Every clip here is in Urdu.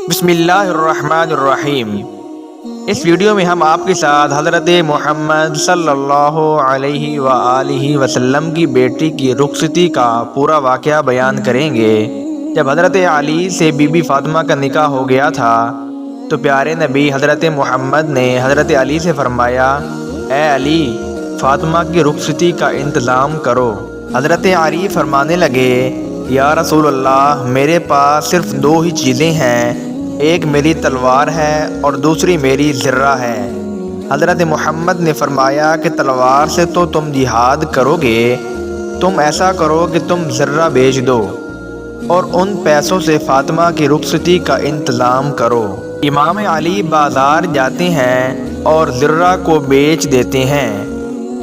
بسم اللہ الرحمن الرحیم۔ اس ویڈیو میں ہم آپ کے ساتھ حضرت محمد صلی اللہ علیہ وآلہ وسلم کی بیٹی کی رخصتی کا پورا واقعہ بیان کریں گے۔ جب حضرت علی سے بی بی فاطمہ کا نکاح ہو گیا تھا تو پیارے نبی حضرت محمد نے حضرت علی سے فرمایا، اے علی، فاطمہ کی رخصتی کا انتظام کرو۔ حضرت علی فرمانے لگے، یا رسول اللہ، میرے پاس صرف دو ہی چیزیں ہیں، ایک میری تلوار ہے اور دوسری میری زرہ ہے۔ حضرت محمد نے فرمایا کہ تلوار سے تو تم جہاد کرو گے، تم ایسا کرو کہ تم زرہ بیچ دو اور ان پیسوں سے فاطمہ کی رخصتی کا انتظام کرو۔ امام علی بازار جاتے ہیں اور زرہ کو بیچ دیتے ہیں۔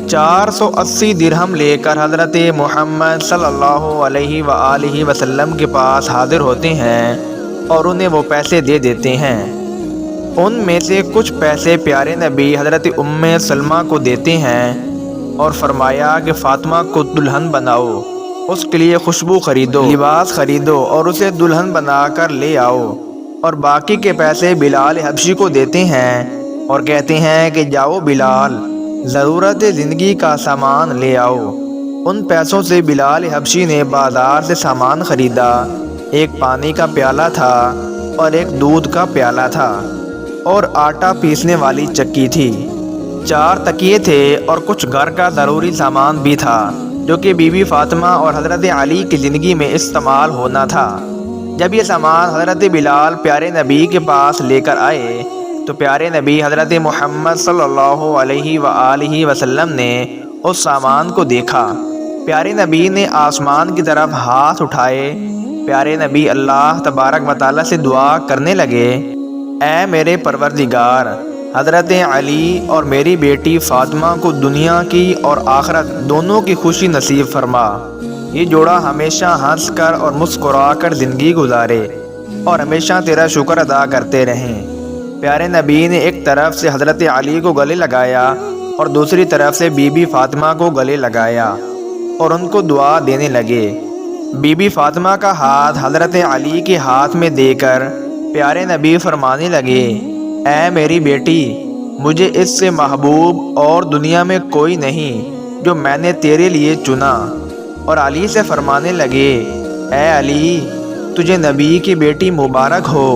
480 درہم لے کر حضرت محمد صلی اللہ علیہ وآلہ وسلم کے پاس حاضر ہوتے ہیں اور انہیں وہ پیسے دے دیتے ہیں۔ ان میں سے کچھ پیسے پیارے نبی حضرت ام سلمہ کو دیتے ہیں اور فرمایا کہ فاطمہ کو دلہن بناؤ، اس کے لیے خوشبو خریدو، لباس خریدو اور اسے دلہن بنا کر لے آؤ۔ اور باقی کے پیسے بلال حبشی کو دیتے ہیں اور کہتے ہیں کہ جاؤ بلال، ضرورت زندگی کا سامان لے آؤ۔ ان پیسوں سے بلال حبشی نے بازار سے سامان خریدا۔ ایک پانی کا پیالہ تھا اور ایک دودھ کا پیالہ تھا اور آٹا پیسنے والی چکی تھی۔ 4 تکیے تھے اور کچھ گھر کا ضروری سامان بھی تھا جو کہ بی بی فاطمہ اور حضرت علی کی زندگی میں استعمال ہونا تھا۔ جب یہ سامان حضرت بلال پیارے نبی کے پاس لے کر آئے تو پیارے نبی حضرت محمد صلی اللہ علیہ وآلہ وسلم نے اس سامان کو دیکھا۔ پیارے نبی نے آسمان کی طرف ہاتھ اٹھائے۔ پیارے نبی اللہ تبارک و تعالیٰ سے دعا کرنے لگے، اے میرے پروردگار، حضرت علی اور میری بیٹی فاطمہ کو دنیا کی اور آخرت دونوں کی خوشی نصیب فرما۔ یہ جوڑا ہمیشہ ہنس کر اور مسکرا کر زندگی گزارے اور ہمیشہ تیرا شکر ادا کرتے رہیں۔ پیارے نبی نے ایک طرف سے حضرت علی کو گلے لگایا اور دوسری طرف سے بی بی فاطمہ کو گلے لگایا اور ان کو دعا دینے لگے۔ بی بی فاطمہ کا ہاتھ حضرت علی کے ہاتھ میں دے کر پیارے نبی فرمانے لگے، اے میری بیٹی، مجھے اس سے محبوب اور دنیا میں کوئی نہیں جو میں نے تیرے لیے چنا۔ اور علی سے فرمانے لگے، اے علی، تجھے نبی کی بیٹی مبارک ہو۔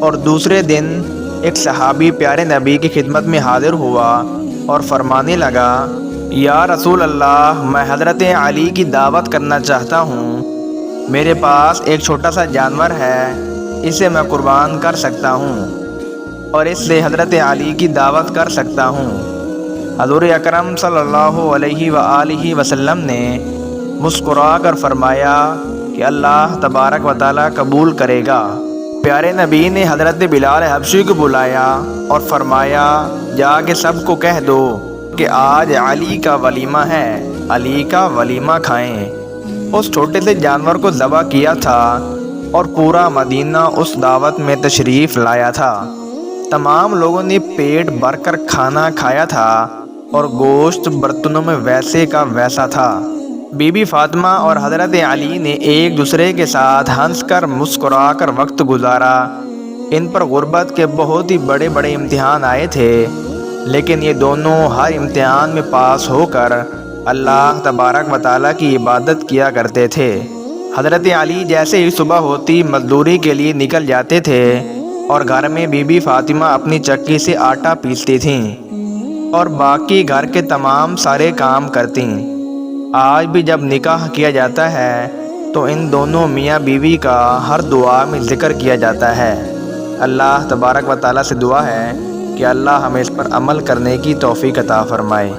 اور دوسرے دن ایک صحابی پیارے نبی کی خدمت میں حاضر ہوا اور فرمانے لگا، یا رسول اللہ، میں حضرت علی کی دعوت کرنا چاہتا ہوں۔ میرے پاس ایک چھوٹا سا جانور ہے، اسے میں قربان کر سکتا ہوں اور اس سے حضرت علی کی دعوت کر سکتا ہوں۔ حضور اکرم صلی اللہ علیہ وآلہ وسلم نے مسکرا کر فرمایا کہ اللہ تبارک و تعالیٰ قبول کرے گا۔ پیارے نبی نے حضرت بلال حبشی کو بلایا اور فرمایا، جا کے سب کو کہہ دو کہ آج علی کا ولیمہ ہے، علی کا ولیمہ کھائیں۔ اس چھوٹے سے جانور کو ذبح کیا تھا اور پورا مدینہ اس دعوت میں تشریف لایا تھا۔ تمام لوگوں نے پیٹ بھر کر کھانا کھایا تھا اور گوشت برتنوں میں ویسے کا ویسا تھا۔ بی بی فاطمہ اور حضرت علی نے ایک دوسرے کے ساتھ ہنس کر مسکرا کر وقت گزارا۔ ان پر غربت کے بہت ہی بڑے بڑے امتحان آئے تھے، لیکن یہ دونوں ہر امتحان میں پاس ہو کر اللہ تبارک و تعالیٰ کی عبادت کیا کرتے تھے۔ حضرت علی جیسے ہی صبح ہوتی مزدوری کے لیے نکل جاتے تھے اور گھر میں بی بی فاطمہ اپنی چکی سے آٹا پیستی تھیں اور باقی گھر کے تمام سارے کام کرتیں۔ آج بھی جب نکاح کیا جاتا ہے تو ان دونوں میاں بیوی کا ہر دعا میں ذکر کیا جاتا ہے۔ اللہ تبارک و تعالیٰ سے دعا ہے کہ اللہ ہمیں اس پر عمل کرنے کی توفیق عطا فرمائے۔